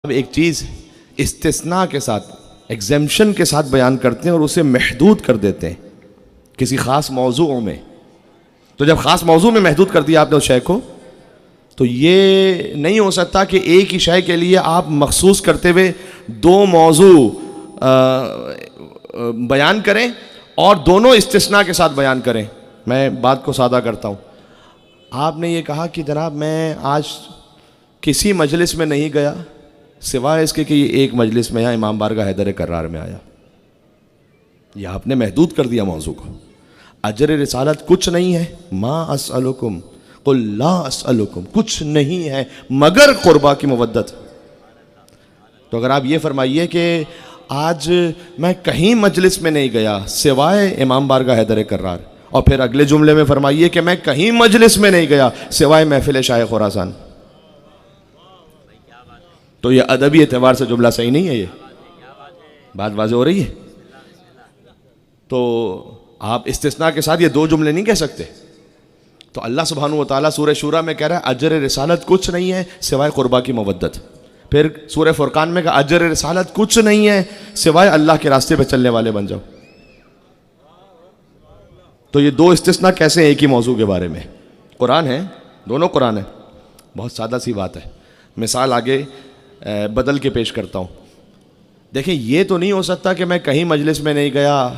اب ایک چیز استثناء کے ساتھ ایگزیمشن کے ساتھ بیان کرتے ہیں اور اسے محدود کر دیتے ہیں کسی خاص موضوع میں. تو جب خاص موضوع میں محدود کر دیا آپ نے اس شے کو, تو یہ نہیں ہو سکتا کہ ایک ہی شے کے لیے آپ مخصوص کرتے ہوئے دو موضوع بیان کریں اور دونوں استثناء کے ساتھ بیان کریں. میں بات کو سادہ کرتا ہوں. آپ نے یہ کہا کہ جناب میں آج کسی مجلس میں نہیں گیا سوائے اس کے کہ یہ ایک مجلس میں یہاں امام بارگاہ حیدر کرار میں آیا. یہ آپ نے محدود کر دیا موضوع کو. اجر رسالت کچھ نہیں ہے, ما اسألکم قل لا اسألکم, کچھ نہیں ہے مگر قربا کی مودت. تو اگر آپ یہ فرمائیے کہ آج میں کہیں مجلس میں نہیں گیا سوائے امام بارگاہ حیدر کرار, اور پھر اگلے جملے میں فرمائیے کہ میں کہیں مجلس میں نہیں گیا سوائے محفل شاہ خراسان, تو یہ ادبی اعتبار سے جملہ صحیح نہیں ہے. یہ بات واضح ہو رہی ہے. تو آپ استثناء کے ساتھ یہ دو جملے نہیں کہہ سکتے. تو اللہ سبحانہ وتعالیٰ سورہ شورا میں کہہ رہا ہے اجر رسالت کچھ نہیں ہے سوائے قربا کی مودت. پھر سورہ فرقان میں کہا اجر رسالت کچھ نہیں ہے سوائے اللہ کے راستے پہ چلنے والے بن جاؤ. تو یہ دو استثناء کیسے ہیں ایک ہی موضوع کے بارے میں؟ قرآن ہے, دونوں قرآن ہے. بہت سادہ سی بات ہے. مثال آگے بدل کے پیش کرتا ہوں. دیکھیں یہ تو نہیں ہو سکتا کہ میں کہیں مجلس میں نہیں گیا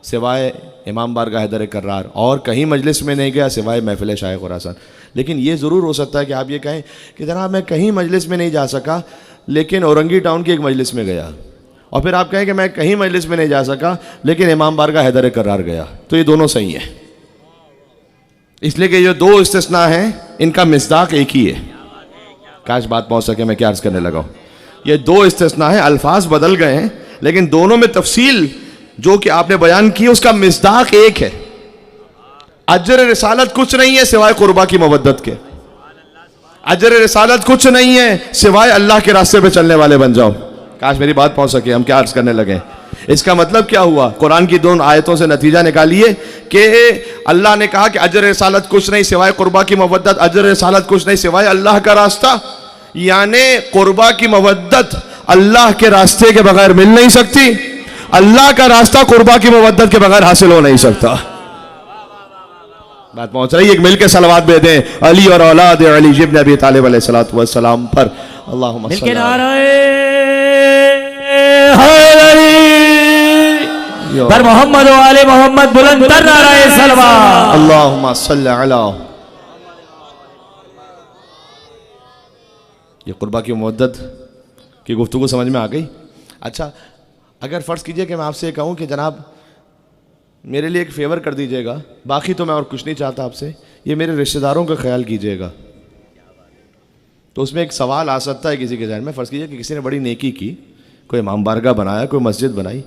سوائے امام بارگاہ حیدر کرار اور کہیں مجلس میں نہیں گیا سوائے محفل شاہ خراسان. لیکن یہ ضرور ہو سکتا ہے کہ آپ یہ کہیں کہ جناب میں کہیں مجلس میں نہیں جا سکا لیکن اورنگی ٹاؤن کی ایک مجلس میں گیا, اور پھر آپ کہیں کہ میں کہیں مجلس میں نہیں جا سکا لیکن امام بارگاہ حیدر کرار گیا. تو یہ دونوں صحیح ہیں, اس لیے کہ یہ دو استثناء ہیں ان کا مصداق ایک ہی ہے. کاش بات پہنچ سکے, میں کیا عرض کرنے لگا ہوں. یہ دو استثناء ہیں, الفاظ بدل گئے ہیں لیکن دونوں میں تفصیل جو کہ آپ نے بیان کی اس کا مصداق ایک ہے. اجر رسالت کچھ نہیں ہے سوائے قربا کی مودت کے. اجر رسالت کچھ نہیں ہے سوائے اللہ کے راستے پہ چلنے والے بن جاؤ. کاش میری بات پہنچ سکے, ہم کیا عرض کرنے لگے. اس کا مطلب کیا ہوا؟ قرآن کی دونوں آیتوں سے نتیجہ نکالیے کہ اللہ نے کہا کہ اجر رسالت کچھ نہیں سوائے قربا کی مودت, اجر رسالت کچھ نہیں سوائے اللہ کا راستہ. یعنی قربا کی مودت اللہ کے راستے کے بغیر مل نہیں سکتی, اللہ کا راستہ قربا کی مودت کے بغیر حاصل ہو نہیں سکتا. بات پہنچ رہی ہے؟ ایک مل کے صلوات دے دیں علی اور اولاد علی ابن ابی طالب علیہ الصلوۃ والسلام پر. اللہم صل علی پر محمد و آل محمد بلند تر نعرہ صلوات. اللہم صل علی. یہ قربا کی مودت کی گفتگو سمجھ میں آ گئی؟ اچھا اگر فرض کیجئے کہ میں آپ سے یہ کہوں کہ جناب میرے لیے ایک فیور کر دیجئے گا, باقی تو میں اور کچھ نہیں چاہتا آپ سے, یہ میرے رشتہ داروں کا خیال کیجئے گا. تو اس میں ایک سوال آ سکتا ہے کسی کے ذہن میں. فرض کیجئے کہ کسی نے بڑی نیکی کی, کوئی امام بارگاہ بنایا, کوئی مسجد بنائی,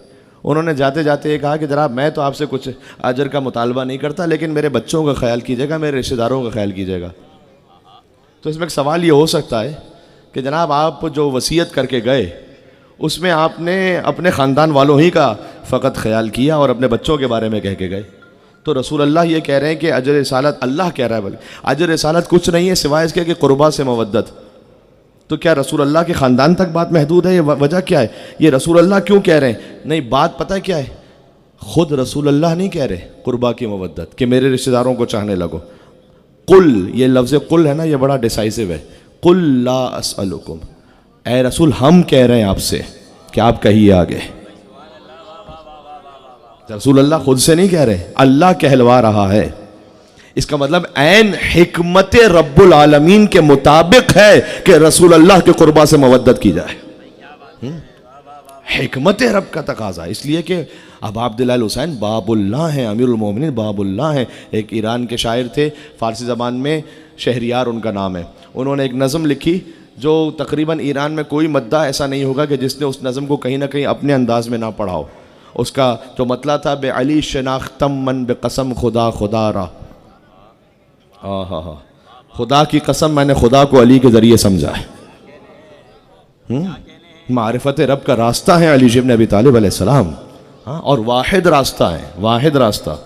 انہوں نے جاتے جاتے یہ کہا کہ جناب میں تو آپ سے کچھ اجر کا مطالبہ نہیں کرتا لیکن میرے بچوں کا خیال کیجئے گا, میرے رشتہ داروں کا خیال کیجئے گا. تو اس میں ایک سوال یہ ہو سکتا ہے کہ جناب آپ جو وصیت کر کے گئے اس میں آپ نے اپنے خاندان والوں ہی کا فقط خیال کیا اور اپنے بچوں کے بارے میں کہہ کے گئے. تو رسول اللہ یہ کہہ رہے ہیں کہ اجر رسالت, اللہ کہہ رہا ہے بلکہ اجر رسالت کچھ نہیں ہے سوائے اس کے کہ قربا سے مودت. تو کیا رسول اللہ کے خاندان تک بات محدود ہے؟ یہ وجہ کیا ہے؟ یہ رسول اللہ کیوں کہہ رہے ہیں؟ نہیں, بات پتہ کیا ہے, خود رسول اللہ نہیں کہہ رہے قربا کی مودت کہ میرے رشتہ داروں کو چاہنے لگو. قل, یہ لفظ قل ہے نا, یہ بڑا ڈیسائیسو ہے. قل لا اسألکم, اے رسول ہم کہہ رہے ہیں آپ سے کہ آپ کہیے آگے. رسول اللہ خود سے نہیں کہہ رہے, اللہ کہلوا رہا ہے. اس کا مطلب عین حکمت رب العالمین کے مطابق ہے کہ رسول اللہ کے قربا سے مودت کی جائے. حکمت رب کا تقاضا, اس لیے کہ اب عبداللہ الحسین باب اللہ ہیں, امیر المومنین باب اللہ ہیں. ایک ایران کے شاعر تھے, فارسی زبان میں شہریار ان کا نام ہے. انہوں نے ایک نظم لکھی جو تقریباً ایران میں کوئی مداح ایسا نہیں ہوگا کہ جس نے اس نظم کو کہیں نہ کہیں اپنے انداز میں نہ پڑھا ہو. اس کا جو مطلب تھا بے علی شناختم من بے قسم خدا خدا را, خدا کی قسم میں نے خدا کو علی کے ذریعے سمجھا ہے. معرفت رب کا راستہ ہے علی ابن ابی طالب علیہ السلام, اور واحد راستہ ہے, واحد راستہ.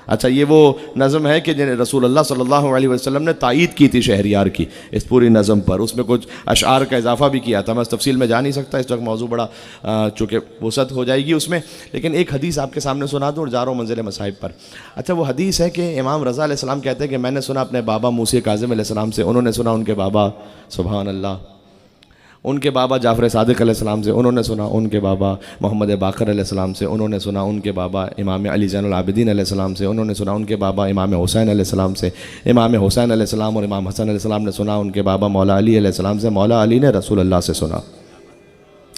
اچھا یہ وہ نظم ہے کہ جنہیں رسول اللہ صلی اللہ علیہ وسلم نے تائید کی تھی شہریار کی اس پوری نظم پر، اس میں کچھ اشعار کا اضافہ بھی کیا تھا، میں اس تفصیل میں جا نہیں سکتا، اس وقت موضوع بڑا چونکہ وسعت ہو جائے گی اس میں، لیکن ایک حدیث آپ کے سامنے سنا دوں اور جا رہا ہوں منزل مصائب پر۔ اچھا وہ حدیث ہے کہ امام رضا علیہ السلام کہتے ہیں کہ میں نے سنا اپنے بابا موسی کاظم علیہ السلام سے، انہوں نے سنا ان کے بابا سبحان اللہ، ان کے بابا جعفر صادق علیہ السلام سے، انہوں نے سنا ان کے بابا محمد باقر علیہ السلام سے، انہوں نے سنا ان کے بابا امام علی زین العابدین علیہ السلام سے، انہوں نے سنا ان کے بابا امام حسین علیہ السلام سے، امام حسین علیہ السلام اور امام حسن علیہ السلام نے سنا ان کے بابا مولا علی علیہ السلام سے، مولا علی نے رسول اللہ سے سنا۔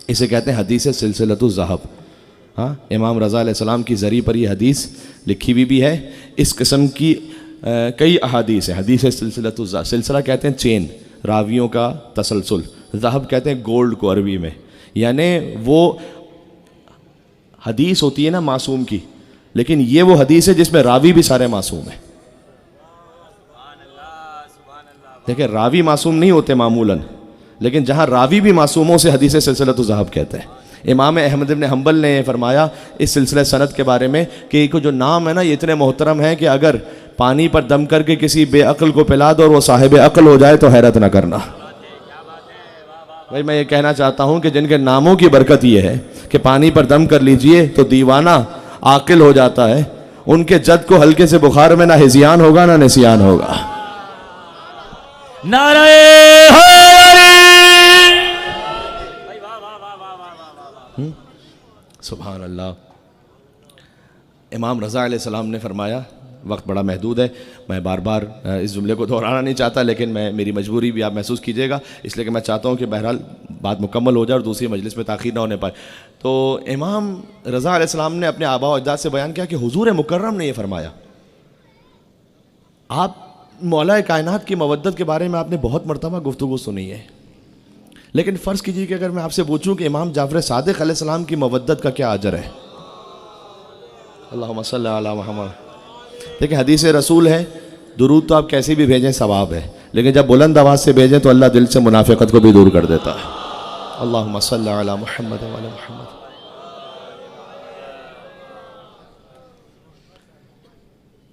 اسے کہتے ہیں حدیث سلسلۃ الذہب۔ ہاں امام رضا علیہ السلام کی ذریع پر یہ حدیث لکھی ہوئی بھی ہے۔ اس قسم کی کئی احادیث ہیں، حدیث سلسلۃ الذہب، سلسلہ کہتے ہیں چین، راویوں کا تسلسل، ذہب کہتے ہیں گولڈ کو عربی میں، یعنی وہ حدیث ہوتی ہے نا معصوم کی، لیکن یہ وہ حدیث ہے جس میں راوی بھی سارے معصوم ہیں۔ دیکھیں راوی معصوم نہیں ہوتے معمولاً، لیکن جہاں راوی بھی معصوم ہو اسے حدیث سلسلۃ الذہب کہتے ہیں۔ امام احمد بن حنبل نے فرمایا اس سلسلہ سند کے بارے میں کہ یہ جو نام ہے نا یہ اتنے محترم ہیں کہ اگر پانی پر دم کر کے کسی بے عقل کو پلا دو اور وہ صاحب عقل ہو جائے تو حیرت نہ کرنا۔ بھائی میں یہ کہنا چاہتا ہوں کہ جن کے ناموں کی برکت یہ ہے کہ پانی پر دم کر لیجئے تو دیوانہ عاقل ہو جاتا ہے، ان کے جد کو ہلکے سے بخار میں نہ ہذیان ہوگا نہ نسیان ہوگا۔ نعرہ حیدری، سبحان اللہ۔ امام رضا علیہ السلام نے فرمایا، وقت بڑا محدود ہے، میں بار بار اس جملے کو دہرانا نہیں چاہتا، لیکن میری مجبوری بھی آپ محسوس کیجئے گا، اس لیے کہ میں چاہتا ہوں کہ بہرحال بات مکمل ہو جائے اور دوسری مجلس میں تاخیر نہ ہونے پائے۔ تو امام رضا علیہ السلام نے اپنے آباء و اجداد سے بیان کیا کہ حضور مکرم نے یہ فرمایا۔ آپ مولا کائنات کی مودت کے بارے میں آپ نے بہت مرتبہ گفتگو سنی ہے، لیکن فرض کیجیے کہ اگر میں آپ سے پوچھوں کہ امام جعفر صادق علیہ السلام کی مودت کا کیا اجر ہے؟ اللہم صلی علی محمد۔ دیکھیں حدیث رسول ہے، درود تو آپ کیسے بھی بھیجیں ثواب ہے، لیکن جب بلند آواز سے بھیجیں تو اللہ دل سے منافقت کو بھی دور کر دیتا ہے۔ اللہم صلی علی محمد وعلی محمد۔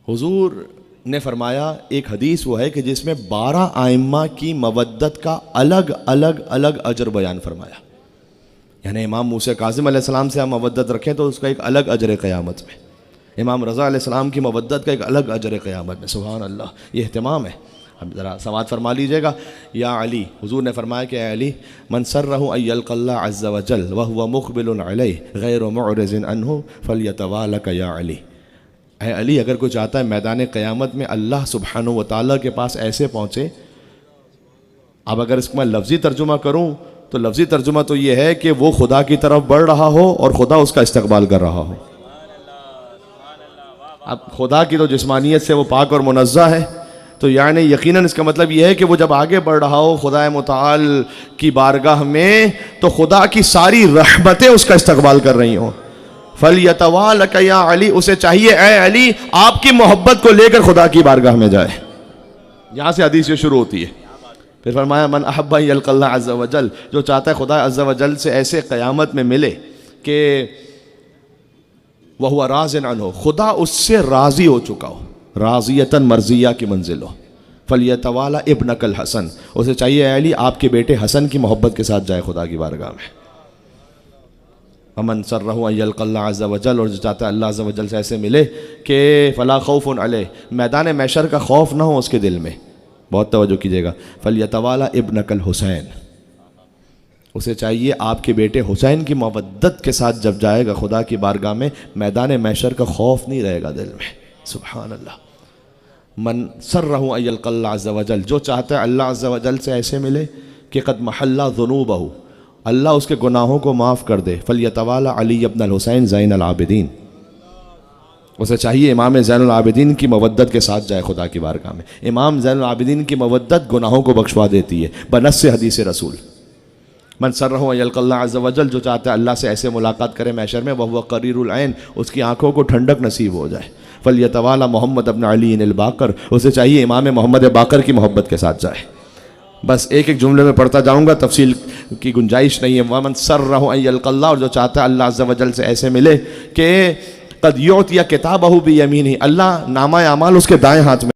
حضور نے فرمایا ایک حدیث وہ ہے کہ جس میں 12 ائمہ کی مودت کا الگ الگ اجر بیان فرمایا، یعنی امام موسی کاظم علیہ السلام سے ہم مودت رکھیں تو اس کا ایک الگ اجر قیامت میں، امام رضا علیہ السلام کی مودت کا ایک الگ اجر قیامت میں۔ سبحان اللہ، یہ اہتمام ہے۔ اب ذرا سماعت فرما لیجئے گا۔ یا علی، حضور نے فرمایا کہ اے علی، من سرہ ان یلقى اللہ عز وجل وهو مقبل علیہ غیر معرض عنہ فلیتوالک یا علی۔ اے علی، اگر کوئی چاہتا ہے میدان قیامت میں اللہ سبحانہ و تعالیٰ کے پاس ایسے پہنچے، اب اگر اس کو میں لفظی ترجمہ کروں تو لفظی ترجمہ تو یہ ہے کہ وہ خدا کی طرف بڑھ رہا ہو اور خدا اس کا استقبال کر رہا ہو۔ اب خدا کی تو جسمانیت سے وہ پاک اور منزہ ہے، تو یعنی یقیناً اس کا مطلب یہ ہے کہ وہ جب آگے بڑھ رہا ہو خدا متعال کی بارگاہ میں تو خدا کی ساری رحمتیں اس کا استقبال کر رہی ہوں۔ فَلْيَتَوَالَكَ يَا علی، اسے چاہیے اے علی آپ کی محبت کو لے کر خدا کی بارگاہ میں جائے۔ یہاں سے حدیث یہ شروع ہوتی ہے۔ پھر فرمایا من احب ان یلقى اللہ عز وجل، جو چاہتا ہے خدا عز وجل سے ایسے قیامت میں ملے کہ وَهُوَ رَاضٍ عَنْهُ، خدا اس سے راضی ہو چکا ہو، راضیتاً مرضیہ کی منزل ہو۔ فَلْيَتَوَالَ ابْنَكَ الْحَسَن، اسے چاہیے اے علی آپ کے بیٹے حسن کی محبت کے ساتھ جائے خدا کی بارگاہ میں۔ وَمَنْ سَرَّهُ أَن يَلْقَى اللَّهَ عَزَّ وَجَلَّ، اور جو چاہتا ہے اللہ عز و جل سے ایسے ملے کہ فَلَا خَوْفٌ عَلَيْهِ، میدان محشر کا خوف نہ ہو اس کے دل میں۔ بہت توجہ کیجئے گا۔ فَلْيَتَوَالَ ابْنَكَ الْحُسَيْن، اسے چاہیے آپ کے بیٹے حسین کی مودت کے ساتھ جب جائے گا خدا کی بارگاہ میں، میدان محشر کا خوف نہیں رہے گا دل میں۔ سبحان اللہ۔ من سرہ ان یلقى اللہ عز وجل، جو چاہتا ہے اللہ عز وجل سے ایسے ملے کہ قد محل ذنوبہ، اللہ اس کے گناہوں کو معاف کر دے۔ فلیتوالى علی ابن الحسین زین العابدین، اسے چاہیے امام زین العابدین کی مودت کے ساتھ جائے خدا کی بارگاہ میں۔ امام زین العابدین کی مودت گناہوں کو بخشوا دیتی ہے بنص حدیث رسول۔ من سرہ ان یلقى اللہ عز وجل، جو چاہتا ہے اللہ سے ایسے ملاقات کرے محشر میں، وہو قریر العین، اس کی آنکھوں کو ٹھنڈک نصیب ہو جائے۔ فلیتوالى محمد ابن علی الباقر، اسے چاہیے امام محمد باقر کی محبت کے ساتھ جائے۔ بس ایک ایک جملے میں پڑھتا جاؤں گا، تفصیل کی گنجائش نہیں ہے۔ ومن سرہ ان یلقى اللہ، اور جو چاہتا ہے اللہ عز و جل سے ایسے ملے کہ قد یعطی کتابہ بیمینہ، اللہ نامہ اعمال اس کے دائیں ہاتھ میں